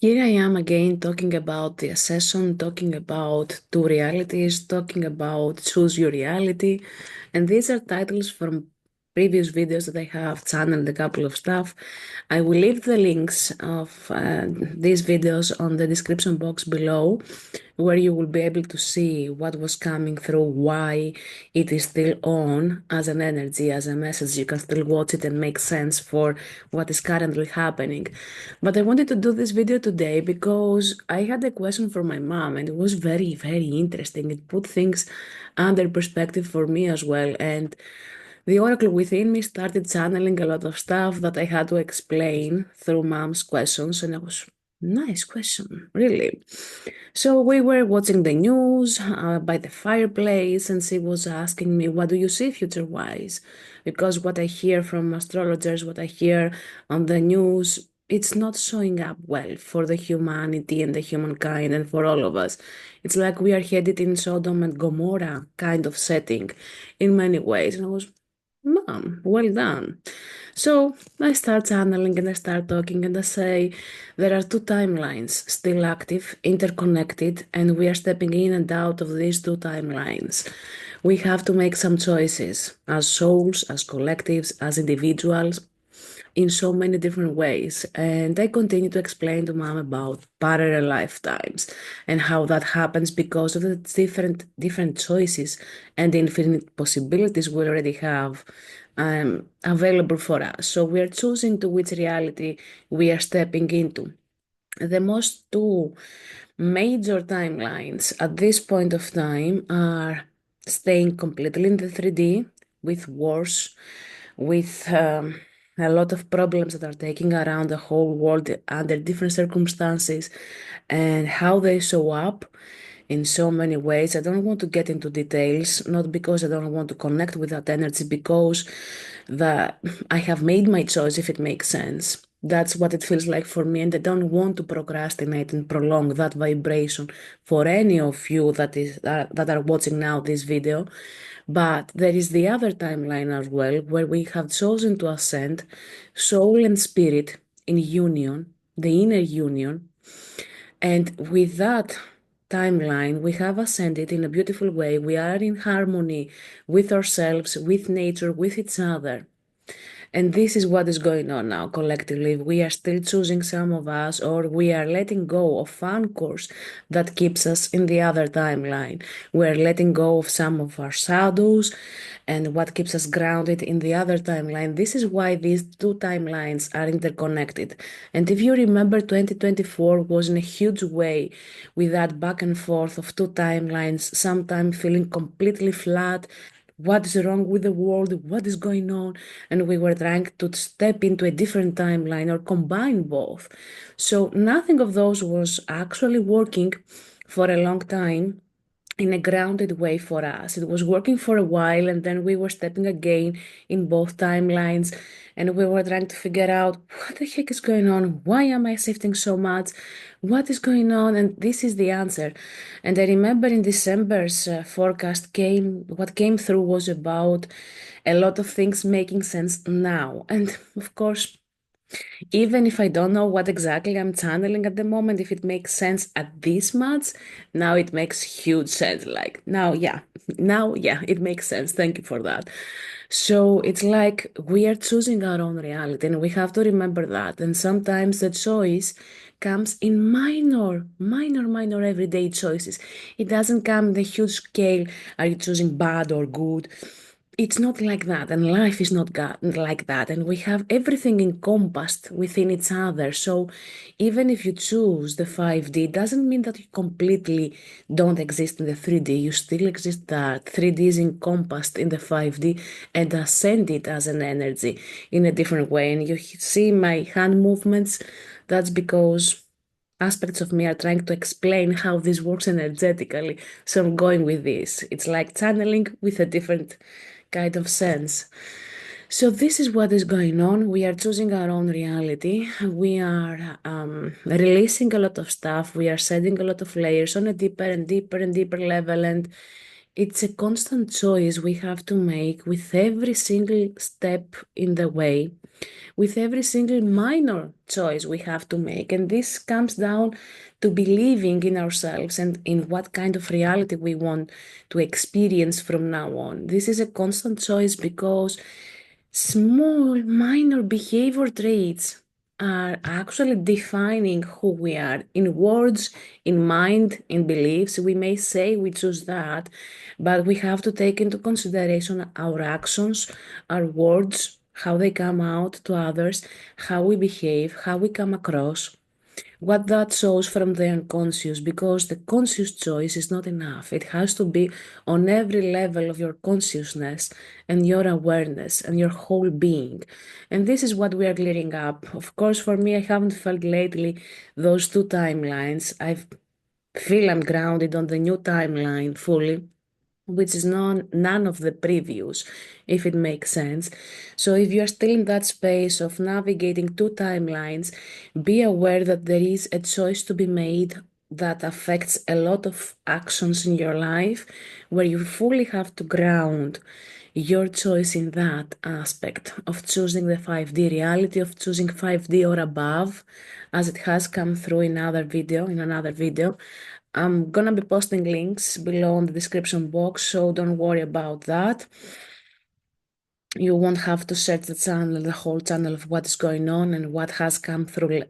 Here I am again talking about the Ascension, talking about two realities, talking about choose your reality. And these are titles from previous videos that I have channeled a couple of stuff. I will leave the links of these videos on the description box below, where you will be able to see what was coming through, why it is still on as an energy, as a message. You can still watch it and make sense for what is currently happening. But I wanted to do this video today because I had a question for my mom and it was very, very interesting. It put things under perspective for me as well. And the oracle within me started channeling a lot of stuff that I had to explain through mom's questions. And I was, nice question, really. So we were watching the news by the fireplace, and she was asking me, what do you see future wise? Because what I hear from astrologers, what I hear on the news, it's not showing up well for the humanity and the humankind and for all of us. It's like we are headed in Sodom and Gomorrah kind of setting in many ways. And I was, Mom, well done. So I start channeling and I start talking and I say there are two timelines still active, interconnected, and we are stepping in and out of these two timelines. We have to make some choices as souls, as collectives, as individuals, in so many different ways. And I continue to explain to mom about parallel lifetimes and how that happens because of the different choices and infinite possibilities we already have available for us. So we are choosing to which reality we are stepping into. The most two major timelines at this point of time are staying completely in the 3D with wars, with a lot of problems that are taking around the whole world under different circumstances and how they show up in so many ways. I don't want to get into details, not because I don't want to connect with that energy, because that I have made my choice if it makes sense. That's what it feels like for me, and I don't want to procrastinate and prolong that vibration for any of you that are watching now this video. But there is the other timeline as well, where we have chosen to ascend, soul and spirit in union, the inner union, and with that timeline, we have ascended in a beautiful way. We are in harmony with ourselves, with nature, with each other. And this is what is going on now collectively. We are still choosing some of us, or we are letting go of anchors that keeps us in the other timeline. We're letting go of some of our shadows and what keeps us grounded in the other timeline. This is why these two timelines are interconnected. And if you remember, 2024 was in a huge way with that back and forth of two timelines, sometimes feeling completely flat. What is wrong with the world? What is going on? And we were trying to step into a different timeline or combine both. So nothing of those was actually working for a long time in a grounded way for us. It was working for a while, and then we were stepping again in both timelines, and we were trying to figure out what the heck is going on? Why am I shifting so much? What is going on? And this is the answer. And I remember in December's forecast what came through was about a lot of things making sense now. And of course, even if I don't know what exactly I'm channeling at the moment, if it makes sense at this much, now it makes huge sense. Like now, yeah, it makes sense. Thank you for that. So it's like we are choosing our own reality, and we have to remember that. And sometimes the choice comes in minor everyday choices. It doesn't come in the huge scale. Are you choosing bad or good? It's not like that, and life is not like that, and we have everything encompassed within each other. So even if you choose the 5D, it doesn't mean that you completely don't exist in the 3D. You still exist there. 3D is encompassed in the 5D and ascended as an energy in a different way. And you see my hand movements, that's because aspects of me are trying to explain how this works energetically. So I'm going with this. It's like channeling with a different kind of sense. So this is what is going on. We are choosing our own reality. We are releasing a lot of stuff. We are shedding a lot of layers on a deeper and deeper and deeper level. And it's a constant choice we have to make with every single step in the way. with every single minor choice we have to make. And this comes down to believing in ourselves and in what kind of reality we want to experience from now on. This is a constant choice because small, minor behavior traits are actually defining who we are in words, in mind, in beliefs. We may say we choose that, but we have to take into consideration our actions, our words, how they come out to others, how we behave, how we come across, what that shows from the unconscious, because the conscious choice is not enough. It has to be on every level of your consciousness and your awareness and your whole being. And this is what we are clearing up. Of course, for me, I haven't felt lately those two timelines. I feel I'm grounded on the new timeline fully, which is none of the previous, if it makes sense. So if you are still in that space of navigating two timelines, be aware that there is a choice to be made that affects a lot of actions in your life, where you fully have to ground your choice in that aspect of choosing the 5D reality, of choosing 5D or above, as it has come through in another video. I'm gonna be posting links below in the description box, so don't worry about that. You won't have to search the channel, the whole channel of what is going on and what has come through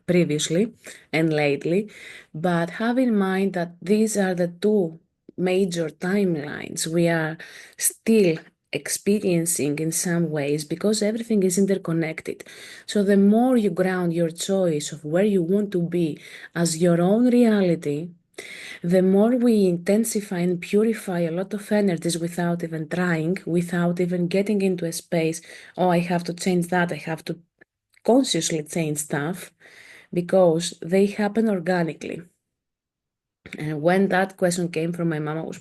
previously and lately. But have in mind that these are the two major timelines we are still experiencing in some ways because everything is interconnected. So the more you ground your choice of where you want to be as your own reality, the more we intensify and purify a lot of energies without even trying, without even getting into a space, oh, I have to change that, I have to consciously change stuff, because they happen organically. And when that question came from my mom, I was,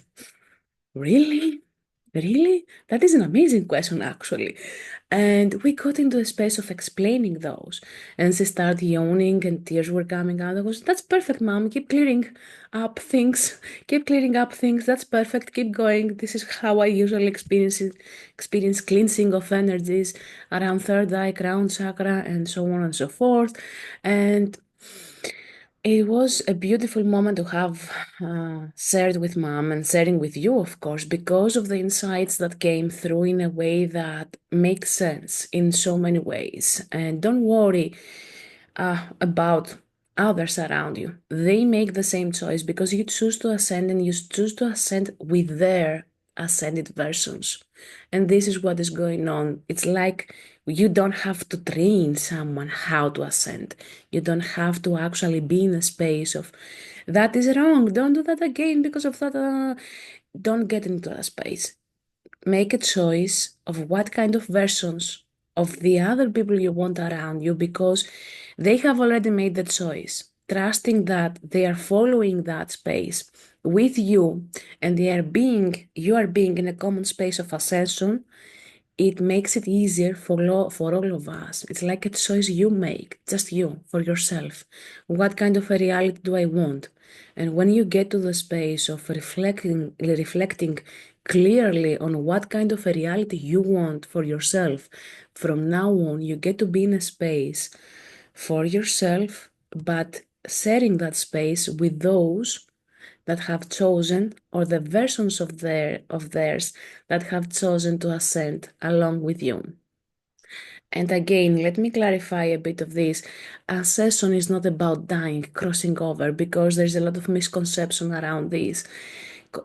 really? Really? That is an amazing question, actually. And we got into a space of explaining those. And she started yawning and tears were coming out. I was, that's perfect, mom. Keep clearing up things. Keep clearing up things. That's perfect. Keep going. This is how I usually experience cleansing of energies around third eye, crown chakra, and so on and so forth. And it was a beautiful moment to have shared with mom and sharing with you, of course, because of the insights that came through in a way that makes sense in so many ways. And don't worry about others around you. They make the same choice because you choose to ascend and you choose to ascend with their ascended versions. And this is what is going on. It's like you don't have to train someone how to ascend. You don't have to actually be in a space of that is wrong. Don't do that again because of that. Don't get into that space. Make a choice of what kind of versions of the other people you want around you because they have already made the choice, trusting that they are following that space with you and you are being in a common space of ascension. It makes it easier for all of us. It's like a choice you make, just you, for yourself. What kind of a reality do I want? And when you get to the space of reflecting clearly on what kind of a reality you want for yourself, from now on, you get to be in a space for yourself, but sharing that space with those that have chosen, or the versions of theirs that have chosen to ascend along with you. And again, let me clarify a bit of this. Ascension is not about dying, crossing over, because there's a lot of misconception around this.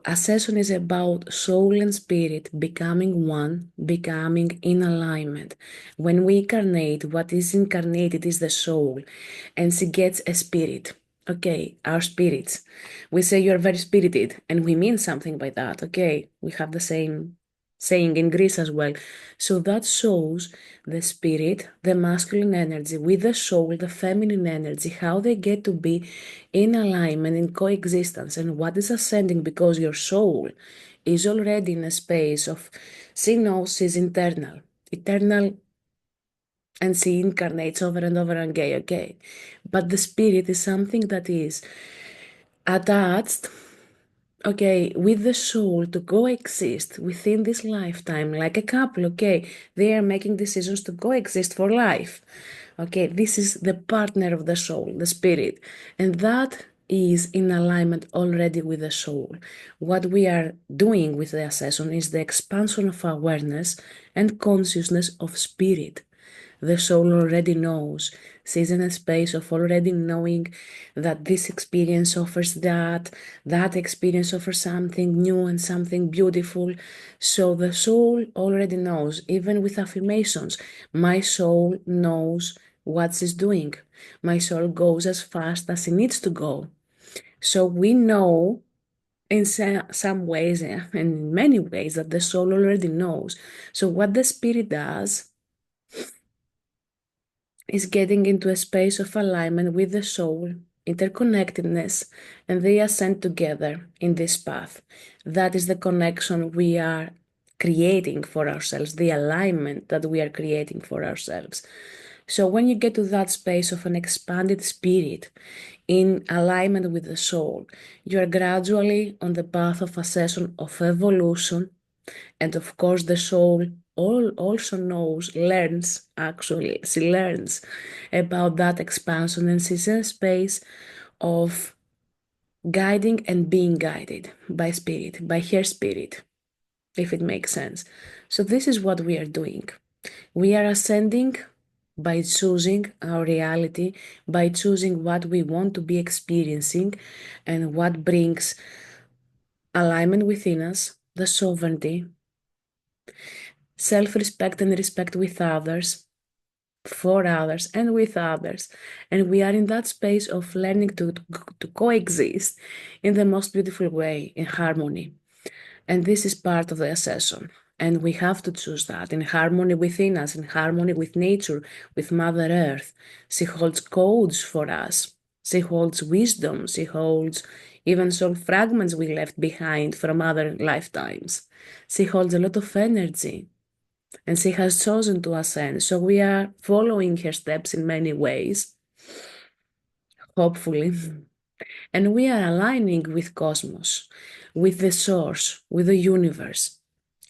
Ascension is about soul and spirit becoming one, becoming in alignment. When we incarnate, what is incarnated is the soul, and she gets a spirit. Okay, our spirits. We say you're very spirited, and we mean something by that. Okay, we have the same saying in Greece as well. So that shows the spirit, the masculine energy, with the soul, the feminine energy, how they get to be in alignment, in coexistence, and what is ascending because your soul is already in a space of she knows she's eternal, and she incarnates over and over again, okay? But the spirit is something that is attached okay, with the soul to coexist within this lifetime, like a couple, okay, they are making decisions to coexist for life. Okay, this is the partner of the soul, the spirit, and that is in alignment already with the soul. What we are doing with the ascension is the expansion of awareness and consciousness of spirit. The soul already knows. She's in a space of already knowing that this experience offers that, that experience offers something new and something beautiful. So the soul already knows, even with affirmations. My soul knows what she's doing. My soul goes as fast as it needs to go. So we know in some ways and in many ways that the soul already knows. So what the spirit does is getting into a space of alignment with the soul, interconnectedness, and they ascend together in this path. That is the connection we are creating for ourselves, the alignment that we are creating for ourselves. So when you get to that space of an expanded spirit in alignment with the soul, you are gradually on the path of ascension, of evolution, and of course, the soul also knows, learns actually, she learns about that expansion and she's in a space of guiding and being guided by spirit, by her spirit, if it makes sense. So, this is what we are doing. We are ascending by choosing our reality, by choosing what we want to be experiencing and what brings alignment within us, the sovereignty, self respect and respect with others, for others, and with others. And we are in that space of learning to coexist in the most beautiful way, in harmony. And this is part of the ascension. And we have to choose that in harmony within us, in harmony with nature, with Mother Earth. She holds codes for us. She holds wisdom. She holds even soul fragments we left behind from other lifetimes. She holds a lot of energy and she has chosen to ascend. So we are following her steps in many ways, hopefully. And we are aligning with cosmos, with the source, with the universe.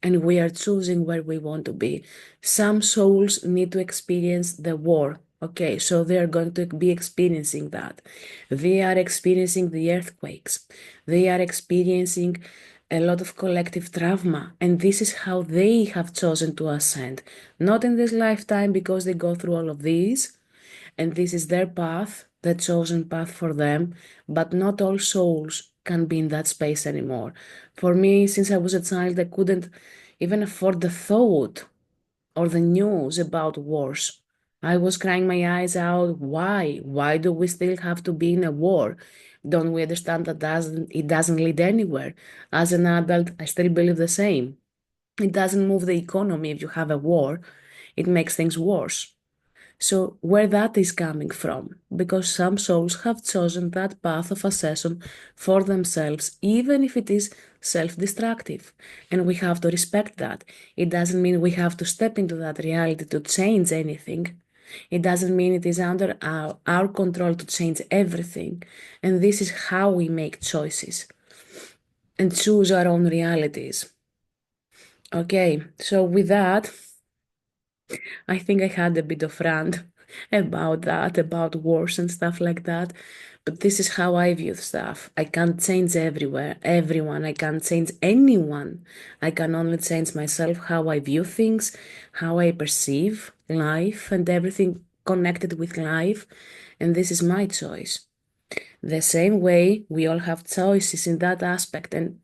And we are choosing where we want to be. Some souls need to experience the war. Okay, so they are going to be experiencing that. They are experiencing the earthquakes. They are experiencing a lot of collective trauma. And this is how they have chosen to ascend. Not in this lifetime because they go through all of these, and this is their path, the chosen path for them, but not all souls can be in that space anymore. For me, since I was a child, I couldn't even afford the thought or the news about wars. I was crying my eyes out. Why? Why do we still have to be in a war? Don't we understand that it doesn't lead anywhere? As an adult, I still believe the same. It doesn't move the economy if you have a war. It makes things worse. So, where that is coming from? Because some souls have chosen that path of ascension for themselves, even if it is self destructive. And we have to respect that. It doesn't mean we have to step into that reality to change anything. It doesn't mean it is under our control to change everything. And this is how we make choices and choose our own realities. Okay, so with that, I think I had a bit of rant about that, about wars and stuff like that. But this is how I view stuff. I can't change everyone. I can't change anyone. I can only change myself, how I view things, how I perceive life and everything connected with life. And this is my choice. The same way we all have choices in that aspect, and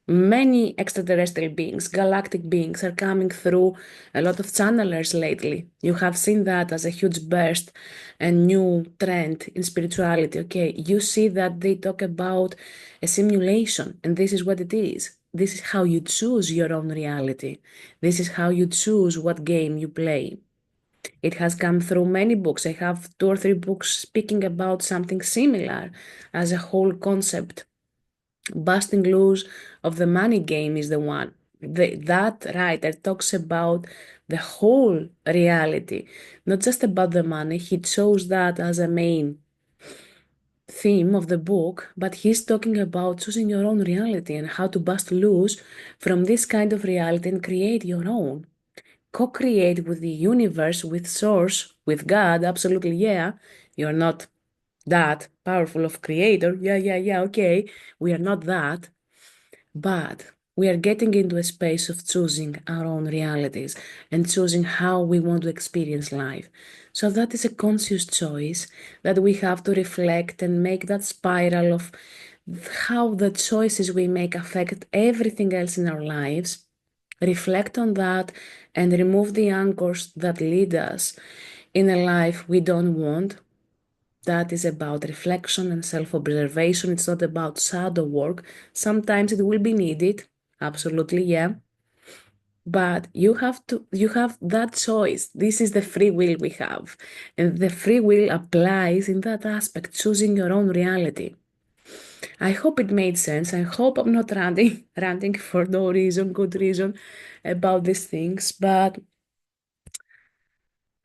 many extraterrestrial beings, galactic beings, are coming through a lot of channelers lately. You have seen that as a huge burst and new trend in spirituality. Okay, you see that they talk about a simulation, and this is what it is. This is how you choose your own reality. This is how you choose what game you play. It has come through many books. I have two or three books speaking about something similar as a whole concept. Busting Loose of the Money Game is the one. That writer talks about the whole reality, not just about the money. He chose that as a main theme of the book, but he's talking about choosing your own reality and how to bust loose from this kind of reality and create your own. Co-create with the universe, with source, with God, absolutely, yeah. You're not that powerful of creator. Yeah, okay. We are not that. But we are getting into a space of choosing our own realities and choosing how we want to experience life. So that is a conscious choice that we have to reflect and make that spiral of how the choices we make affect everything else in our lives. Reflect on that and remove the anchors that lead us in a life we don't want. That is about reflection and self observation. It's not about shadow work. Sometimes it will be needed, absolutely, yeah. But you have that choice. This is the free will we have. And the free will applies in that aspect, choosing your own reality. I hope it made sense. I hope I'm not ranting for no reason, good reason about these things. But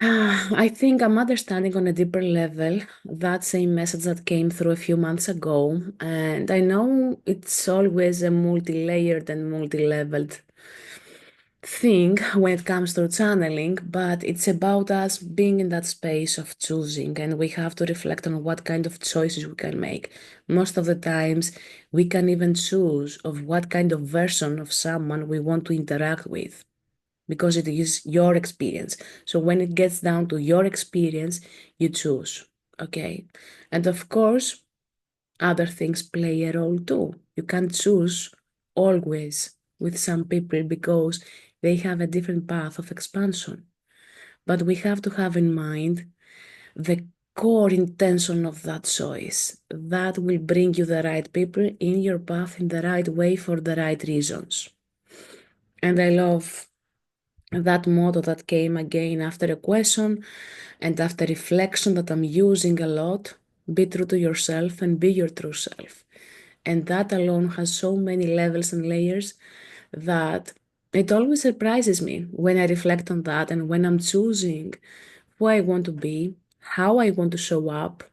I think I'm understanding on a deeper level that same message that came through a few months ago. And I know it's always a multi-layered and multi-leveled thing when it comes to channeling, but it's about us being in that space of choosing, and we have to reflect on what kind of choices we can make. Most of the times, we can even choose of what kind of version of someone we want to interact with because it is your experience. So when it gets down to your experience, you choose. Okay. And of course, other things play a role too. You can't choose always with some people because they have a different path of expansion. But we have to have in mind the core intention of that choice. That will bring you the right people in your path in the right way for the right reasons. And I love that motto that came again after a question and after reflection that I'm using a lot. Be true to yourself and be your true self. And that alone has so many levels and layers that it always surprises me when I reflect on that and when I'm choosing who I want to be, how I want to show up,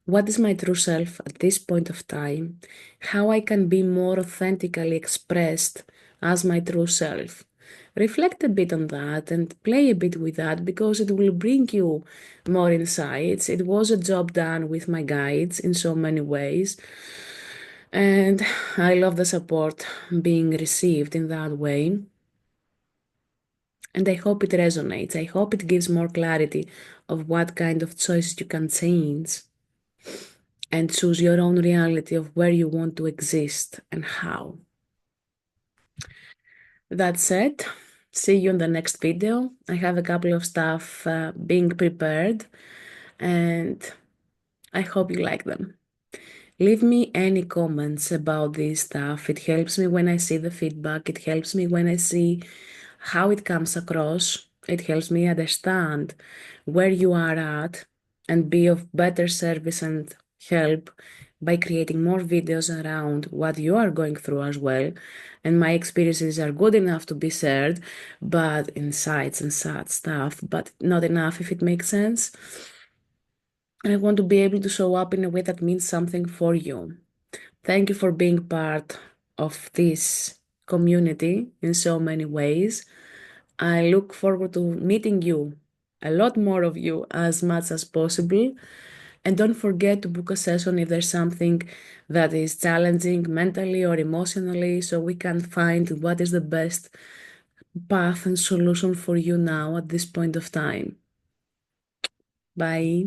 what is my true self at this point of time, how I can be more authentically expressed as my true self. Reflect a bit on that and play a bit with that because it will bring you more insights. It was a job done with my guides in so many ways. And I love the support being received in that way. And I hope it resonates. I hope it gives more clarity of what kind of choices you can change and choose your own reality of where you want to exist and how. That said, see you in the next video. I have a couple of stuff being prepared and I hope you like them. Leave me any comments about this stuff. It helps me when I see the feedback. It helps me when I see how it comes across. It helps me understand where you are at and be of better service and help by creating more videos around what you are going through as well. And my experiences are good enough to be shared, but insights and sad stuff, but not enough if it makes sense. And I want to be able to show up in a way that means something for you. Thank you for being part of this community in so many ways. I look forward to meeting you, a lot more of you, as much as possible. And don't forget to book a session if there's something that is challenging mentally or emotionally, so we can find what is the best path and solution for you now at this point of time. Bye.